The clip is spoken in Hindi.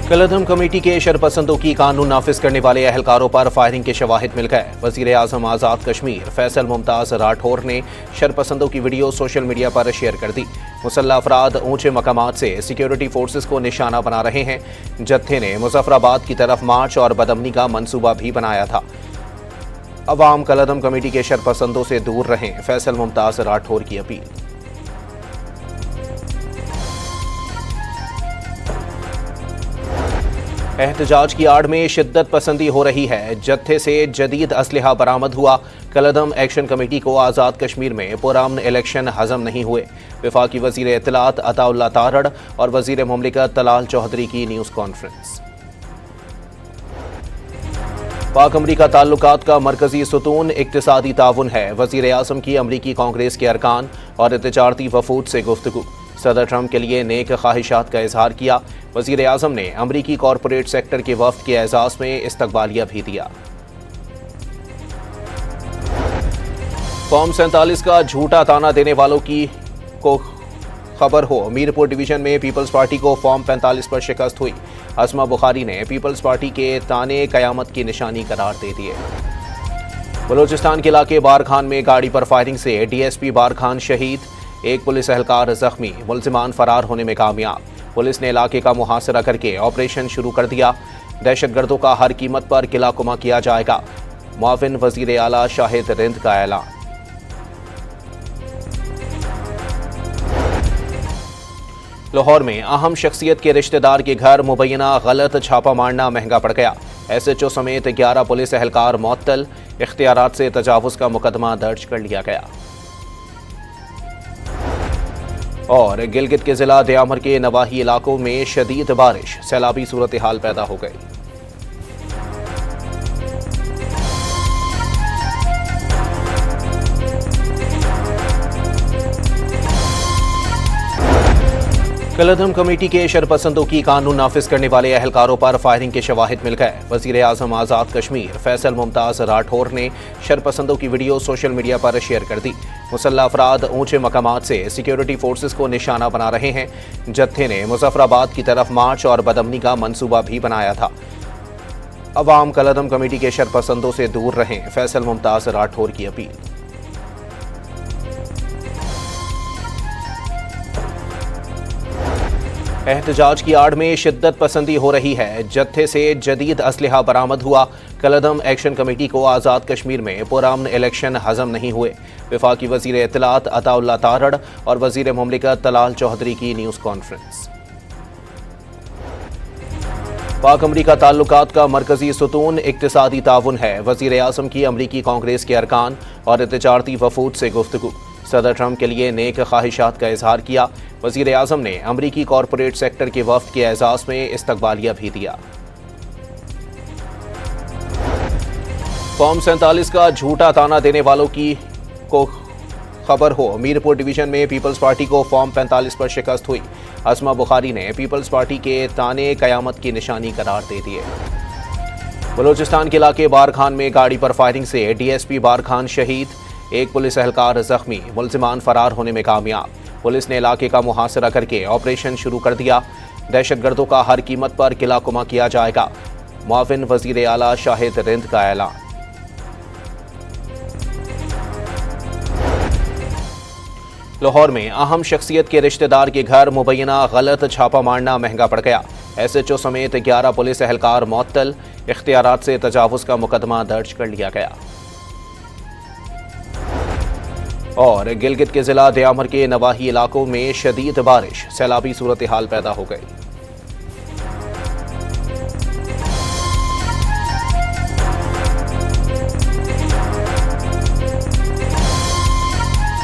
कलअदम कमेटी के शरपसंदों की कानून नाफिज करने वाले अहलकारों पर फायरिंग के शवाहिद मिल गए। वजीर आजम आज़ाद कश्मीर फैसल मुमताज़ राठौर ने शरपसंदों की वीडियो सोशल मीडिया पर शेयर कर दी। मुसल्लह अफराद ऊंचे मकामात से सिक्योरिटी फोर्सेस को निशाना बना रहे हैं। जत्थे ने मुजफ्फराबाद की तरफ मार्च और बदअमनी का मंसूबा भी बनाया था। अवाम कलअदम कमेटी के शरपसंदों से दूर रहें, फैसल मुमताज़ राठौर की अपील। एहतजाज की आड़ में शिद्दत पसंदी हो रही है। जत्थे से जदीद असलहा बरामद हुआ। कलअदम एक्शन कमेटी को आज़ाद कश्मीर में पुरअमन इलेक्शन हजम नहीं हुए। वफाकी वजीर इत्तलात अताउल्लाह तारड़ और वजीर मुमलिकत तलाल चौधरी की न्यूज़ कॉन्फ्रेंस। पाक अमरीका ताल्लुकात का मरकजी सुतून इक्तिसादी ताउन है। वजीर आज़म की अमरीकी कांग्रेस के अरकान और तिजारती वफूद से गुफ्तगू। सदर ट्रंप के लिए नेक ख्वाहिशात का इजहार किया। वजीर आज़म ने अमरीकी कॉरपोरेट सेक्टर के वफ्द के एजाज़ में इस्तकबालिया भी दिया। फॉर्म 47 का झूठा ताना देने वालों की को खबर हो। मीरपुर डिवीजन में पीपल्स पार्टी को फॉर्म 45 पर शिकस्त हुई। असमा बुखारी ने पीपल्स पार्टी के ताने कयामत की निशानी करार दे दिए। बलोचिस्तान के इलाके बारखान में गाड़ी पर फायरिंग से डीएसपी बारखान शहीद, एक पुलिस एहलकार जख्मी, मुलजिमान फरार होने में कामयाब। पुलिस ने इलाके का मुहासरा करके ऑपरेशन शुरू कर दिया। दहशतगर्दों का हर कीमत पर किला कुमा किया जाएगा। मुआविन वजीर आला शाहिद रिंद का ऐलान। लाहौर में अहम शख्सियत के रिश्तेदार के घर मुबैना गलत छापा मारना महंगा पड़ गया। SHO समेत 11 पुलिस एहलकार मुअत्तल, इख्तियारात से तजावुज का मुकदमा दर्ज कर लिया गया। और गिलगित के जिला दयामर के नवाही इलाकों में शदीद बारिश, सैलाबी सूरत हाल पैदा हो गई। कलअदम कमेटी के शरपसंदों की कानून नाफिज करने वाले अहलकारों पर फायरिंग के शवाहिद मिल गए। वजीर आजम आज़ाद कश्मीर फैसल मुमताज़ राठौर ने शरपसंदों की वीडियो सोशल मीडिया पर शेयर कर दी। मुसल्लह अफराद ऊंचे मकामात से सिक्योरिटी फोर्सेस को निशाना बना रहे हैं। जत्थे ने मुजफ्फराबाद की तरफ मार्च और बदअमनी का मंसूबा भी बनाया था। अवाम कलअदम कमेटी के शरपसंदों से दूर रहें, फैसल मुमताज़ राठौर की अपील। एहतजाज की आड़ में शिद्दत पसंदी हो रही है। जत्थे से जदीद असलहा बरामद हुआ। कलअदम एक्शन कमेटी को आज़ाद कश्मीर में पुरअमन इलेक्शन हजम नहीं हुए। वफाकी वजीर इत्तलात अताउल्लाह तारड़ और वजीर मुमलिकत तलाल चौधरी की न्यूज़ कॉन्फ्रेंस। पाक अमरीका ताल्लुकात का मरकजी सुतून इक्तिसादी ताउन है। वजीर आज़म की अमरीकी कांग्रेस के अरकान और तिजारती वफूद से गुफ्तगू। सदर ट्रंप के लिए नेक ख्वाहिशात का इजहार किया। वजीर आज़म ने अमरीकी कॉरपोरेट सेक्टर के वफ्द के एजाज़ में इस्तकबालिया भी दिया। फॉर्म 47 का झूठा ताना देने वालों की को खबर हो। मीरपुर डिवीजन में पीपल्स पार्टी को फॉर्म 45 पर शिकस्त हुई। असमा बुखारी ने पीपल्स पार्टी के ताने कयामत की निशानी करार दे दिए। बलोचिस्तान के इलाके बारखान में गाड़ी पर फायरिंग से डीएसपी बारखान शहीद, एक पुलिस एहलकार जख्मी, मुलजिमान फरार होने में कामयाब। पुलिस ने इलाके का मुहासरा करके ऑपरेशन शुरू कर दिया। दहशतगर्दों का हर कीमत पर किला कुमा किया जाएगा। मुआविन वजीर आला शाहिद रिंद का ऐलान। लाहौर में अहम शख्सियत के रिश्तेदार के घर मुबैना गलत छापा मारना महंगा पड़ गया। SHO समेत 11 पुलिस एहलकार मुअत्तल, इख्तियारात से तजावुज का मुकदमा दर्ज कर लिया गया। और गिलगित के जिला दयामर के नवाही इलाकों में शदीद बारिश, सैलाबी सूरत हाल पैदा हो गई।